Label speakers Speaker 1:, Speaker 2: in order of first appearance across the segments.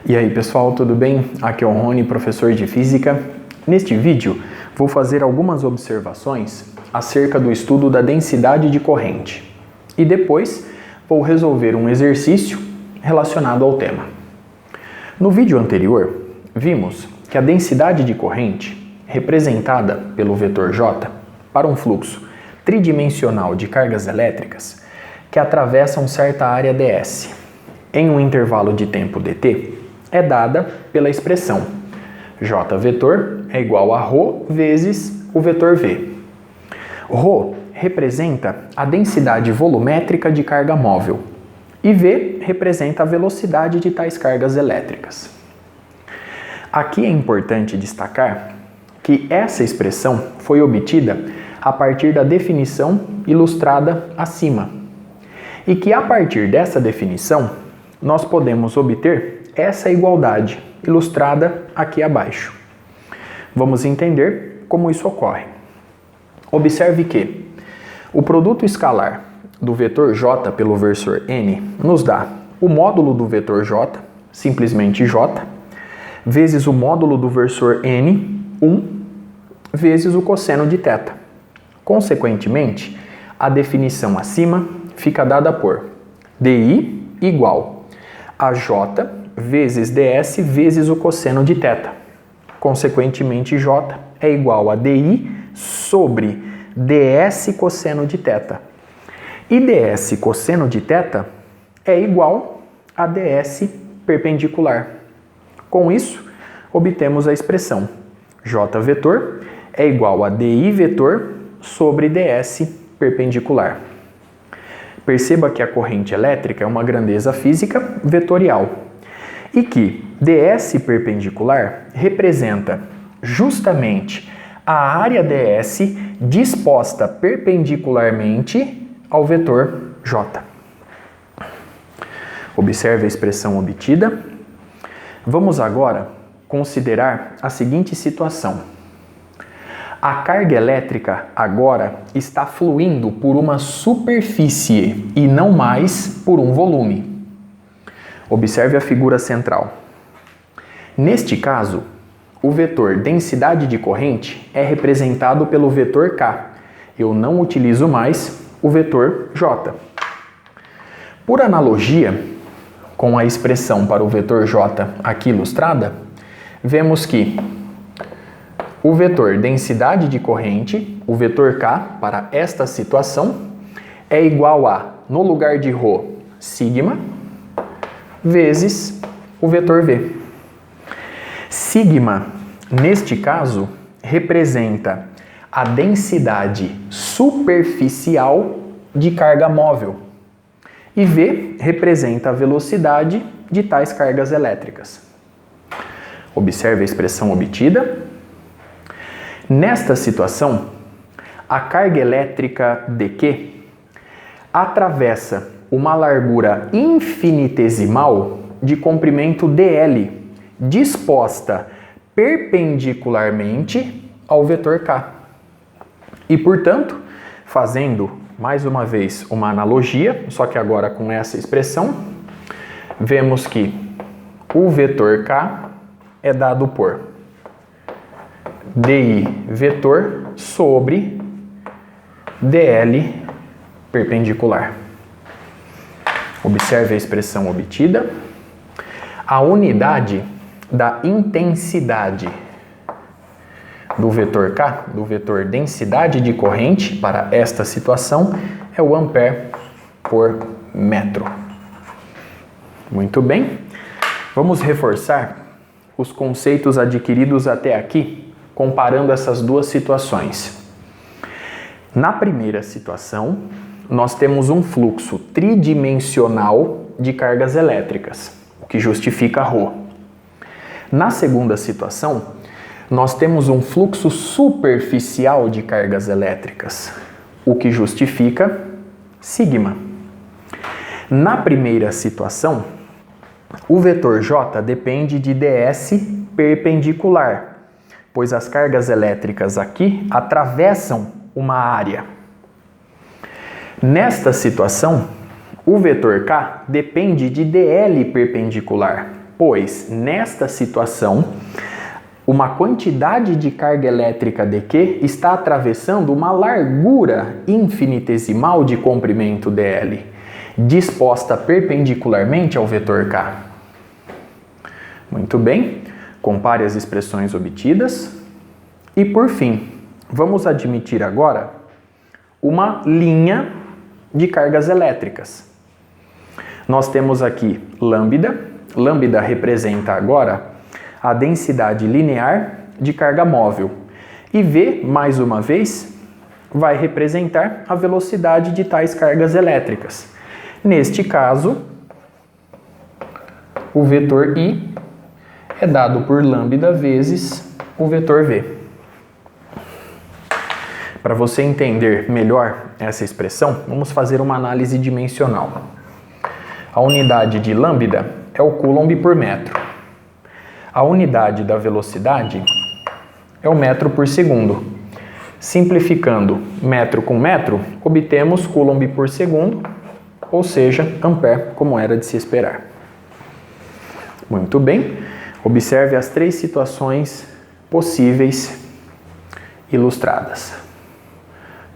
Speaker 1: E aí pessoal, tudo bem? Aqui é o Rony, professor de Física. Neste vídeo vou fazer algumas observações acerca do estudo da densidade de corrente e depois vou resolver um exercício relacionado ao tema. No vídeo anterior, vimos que a densidade de corrente, representada pelo vetor J, para um fluxo tridimensional de cargas elétricas que atravessam certa área ds em um intervalo de tempo dt, é dada pela expressão J vetor é igual a ρ vezes o vetor V. ρ representa a densidade volumétrica de carga móvel e V representa a velocidade de tais cargas elétricas. Aqui é importante destacar que essa expressão foi obtida a partir da definição ilustrada acima e que a partir dessa definição nós podemos obter essa igualdade ilustrada aqui abaixo. Vamos entender como isso ocorre. Observe que o produto escalar do vetor J pelo vetor N nos dá o módulo do vetor J, simplesmente J, vezes o módulo do vetor N, 1, vezes o cosseno de θ. Consequentemente, a definição acima fica dada por DI igual a J vezes ds vezes o cosseno de θ. Consequentemente, J é igual a DI sobre ds cosseno de θ. E ds cosseno de θ é igual a ds perpendicular. Com isso, obtemos a expressão J vetor é igual a DI vetor sobre ds perpendicular. Perceba que a corrente elétrica é uma grandeza física vetorial e que ds perpendicular representa justamente a área ds disposta perpendicularmente ao vetor J. Observe a expressão obtida. Vamos agora considerar a seguinte situação. A carga elétrica agora está fluindo por uma superfície e não mais por um volume. Observe a figura central. Neste caso, o vetor densidade de corrente é representado pelo vetor K. Eu não utilizo mais o vetor J. Por analogia com a expressão para o vetor J aqui ilustrada, vemos que o vetor densidade de corrente, o vetor K, para esta situação, é igual a, no lugar de ρ, sigma, vezes o vetor V. Sigma, neste caso, representa a densidade superficial de carga móvel e V representa a velocidade de tais cargas elétricas. Observe a expressão obtida. Nesta situação, a carga elétrica dQ atravessa uma largura infinitesimal de comprimento dl, disposta perpendicularmente ao vetor K. E, portanto, fazendo mais uma vez uma analogia, só que agora com essa expressão, vemos que o vetor K é dado por DI vetor sobre DL perpendicular. Observe a expressão obtida. A unidade da intensidade do vetor K, do vetor densidade de corrente, para esta situação, é o ampere por metro. Muito bem. Vamos reforçar os conceitos adquiridos até aqui, comparando essas duas situações. Na primeira situação, nós temos um fluxo tridimensional de cargas elétricas, o que justifica ρ. Na segunda situação, nós temos um fluxo superficial de cargas elétricas, o que justifica sigma. Na primeira situação, o vetor J depende de ds perpendicular, pois as cargas elétricas aqui atravessam uma área. Nesta situação, o vetor K depende de dl perpendicular, pois nesta situação, uma quantidade de carga elétrica dQ está atravessando uma largura infinitesimal de comprimento dl, disposta perpendicularmente ao vetor k. Muito bem, compare as expressões obtidas. E por fim, vamos admitir agora uma linha de cargas elétricas. Nós temos aqui lambda. Lambda representa agora a densidade linear de carga móvel. E V, mais uma vez, vai representar a velocidade de tais cargas elétricas. Neste caso, o vetor I é dado por lambda vezes o vetor V. Para você entender melhor essa expressão, vamos fazer uma análise dimensional. A unidade de lambda é o coulomb por metro. A unidade da velocidade é o metro por segundo. Simplificando metro com metro, obtemos coulomb por segundo, ou seja, ampere, como era de se esperar. Muito bem, observe as 3 situações possíveis ilustradas.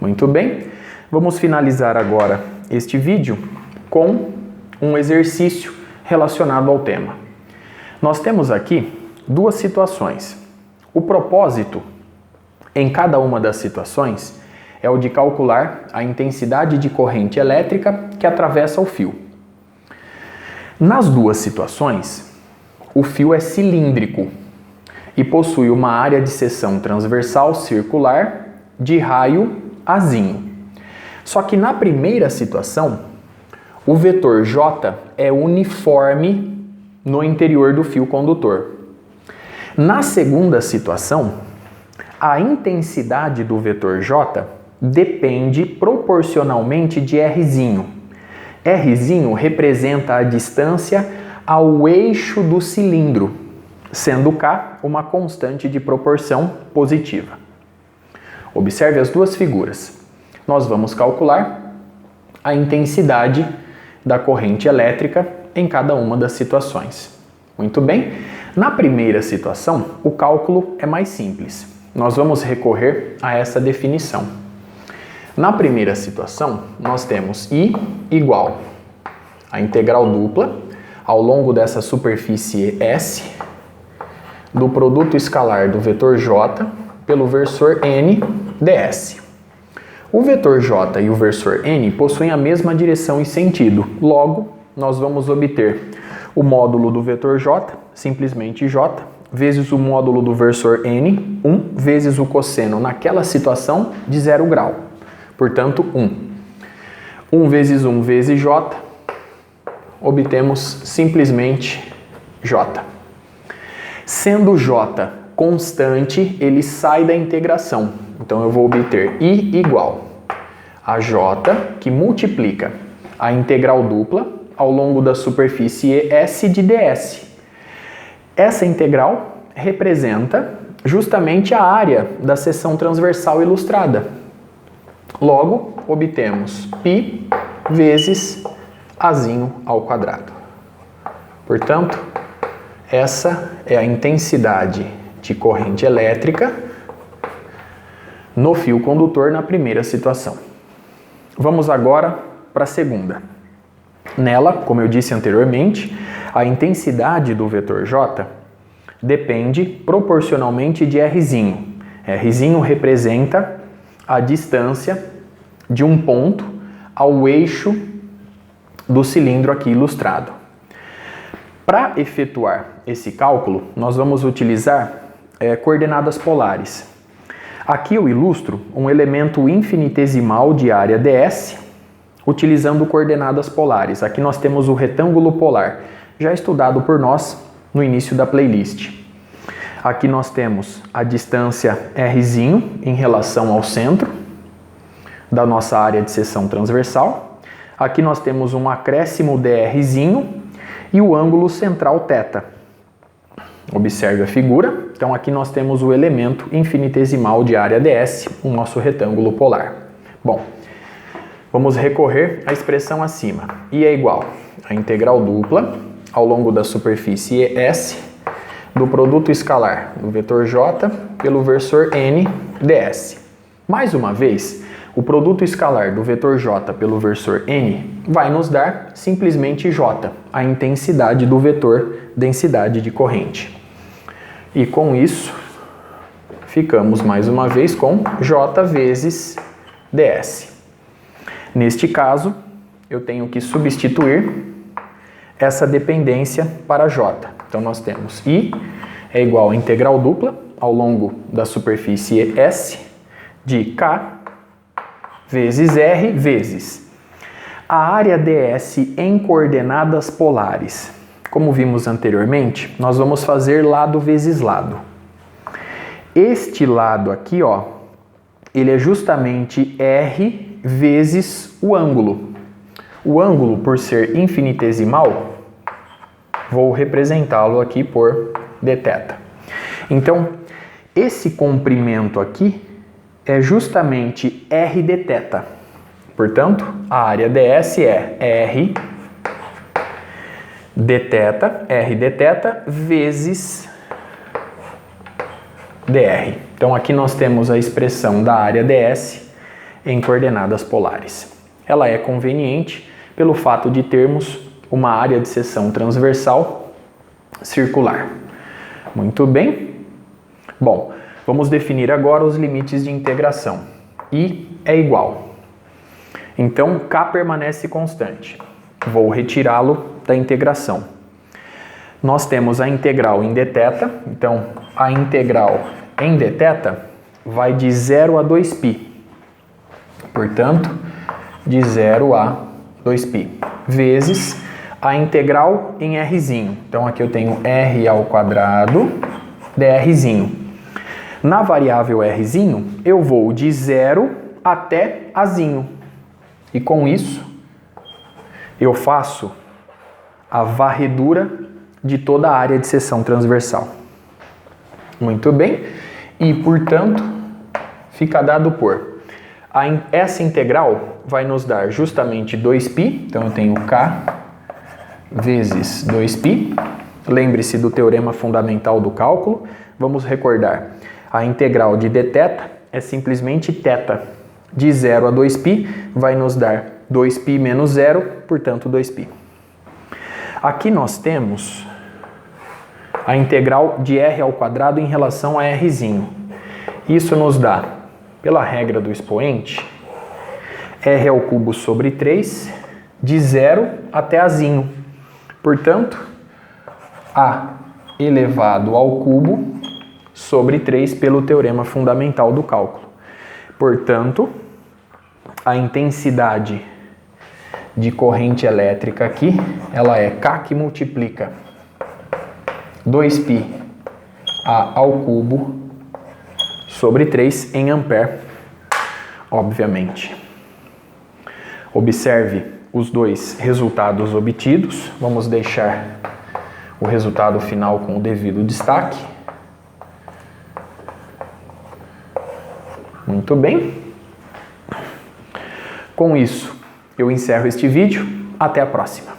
Speaker 1: Muito bem, vamos finalizar agora este vídeo com um exercício relacionado ao tema. Nós temos aqui 2 situações. O propósito em cada uma das situações é o de calcular a intensidade de corrente elétrica que atravessa o fio. Nas 2 situações, o fio é cilíndrico e possui uma área de seção transversal circular de raio azinho. Só que na primeira situação, o vetor J é uniforme no interior do fio condutor. Na segunda situação, a intensidade do vetor J depende proporcionalmente de Rzinho. Rzinho representa a distância ao eixo do cilindro, sendo K uma constante de proporção positiva. Observe as 2 figuras. Nós vamos calcular a intensidade da corrente elétrica em cada uma das situações. Muito bem. Na primeira situação, o cálculo é mais simples. Nós vamos recorrer a essa definição. Na primeira situação, nós temos I igual a integral dupla ao longo dessa superfície S do produto escalar do vetor J pelo versor N ds. O vetor J e o versor N possuem a mesma direção e sentido. Logo, nós vamos obter o módulo do vetor J, simplesmente J, vezes o módulo do versor N, 1, vezes o cosseno naquela situação de 0 grau. Portanto, 1. 1 vezes 1 vezes J, obtemos simplesmente J. Sendo J constante, ele sai da integração. Então eu vou obter I igual a J, que multiplica a integral dupla ao longo da superfície S de ds. Essa integral representa justamente a área da seção transversal ilustrada. Logo, obtemos π vezes Azinho ao quadrado. Portanto, essa é a intensidade de corrente elétrica no fio condutor na primeira situação. Vamos agora para a segunda. Nela, como eu disse anteriormente, a intensidade do vetor J depende proporcionalmente de Rzinho. Rzinho representa a distância de um ponto ao eixo do cilindro aqui ilustrado. Para efetuar esse cálculo, nós vamos utilizar coordenadas polares. Aqui eu ilustro um elemento infinitesimal de área ds, utilizando coordenadas polares. Aqui nós temos o retângulo polar, já estudado por nós no início da playlist. Aqui nós temos a distância Rzinho em relação ao centro da nossa área de seção transversal. Aqui nós temos um acréscimo drzinho e o ângulo central θ. Observe a figura. Então aqui nós temos o elemento infinitesimal de área ds, o nosso retângulo polar. Bom, vamos recorrer à expressão acima. I é igual a integral dupla ao longo da superfície S do produto escalar do vetor J pelo vetor N ds. Mais uma vez, o produto escalar do vetor J pelo vetor N vai nos dar simplesmente J, a intensidade do vetor densidade de corrente. E com isso, ficamos mais uma vez com J vezes ds. Neste caso, eu tenho que substituir essa dependência para J. Então nós temos I é igual a integral dupla ao longo da superfície S de K vezes R vezes a área ds em coordenadas polares. Como vimos anteriormente, nós vamos fazer lado vezes lado. Este lado aqui, ó, ele é justamente R vezes o ângulo. O ângulo, por ser infinitesimal, vou representá-lo aqui por dθ. Então, esse comprimento aqui é justamente R dθ. Portanto, a área ds é R dθ vezes dr. Então, aqui nós temos a expressão da área ds em coordenadas polares. Ela é conveniente pelo fato de termos uma área de seção transversal circular. Muito bem. Bom, vamos definir agora os limites de integração. I é igual. Então, K permanece constante. Vou retirá-lo da integração. Nós temos a integral em dθ. Então, a integral em dθ vai de 0 a 2π. Portanto, de 0 a 2π. Vezes a integral em rzinho. Então, aqui eu tenho r ao quadrado drzinho. Na variável rzinho, eu vou de 0 até azinho. E com isso, eu faço a varredura de toda a área de seção transversal. Muito bem. E, portanto, fica dado por... Essa integral vai nos dar justamente 2π. Então, eu tenho K vezes 2π. Lembre-se do teorema fundamental do cálculo. Vamos recordar. A integral de dθ é simplesmente θ. De 0 a 2π vai nos dar 2π menos 0, portanto 2π. Aqui nós temos a integral de r ao quadrado em relação a rzinho. Isso nos dá, pela regra do expoente, r ao cubo sobre 3, de 0 até azinho. Portanto, a elevado ao cubo sobre 3 pelo teorema fundamental do cálculo. Portanto, a intensidade de corrente elétrica aqui, ela é K que multiplica 2π A ao cubo sobre 3 em ampere, obviamente. Observe os dois resultados obtidos. Vamos deixar o resultado final com o devido destaque. Muito bem. Com isso, eu encerro este vídeo. Até a próxima.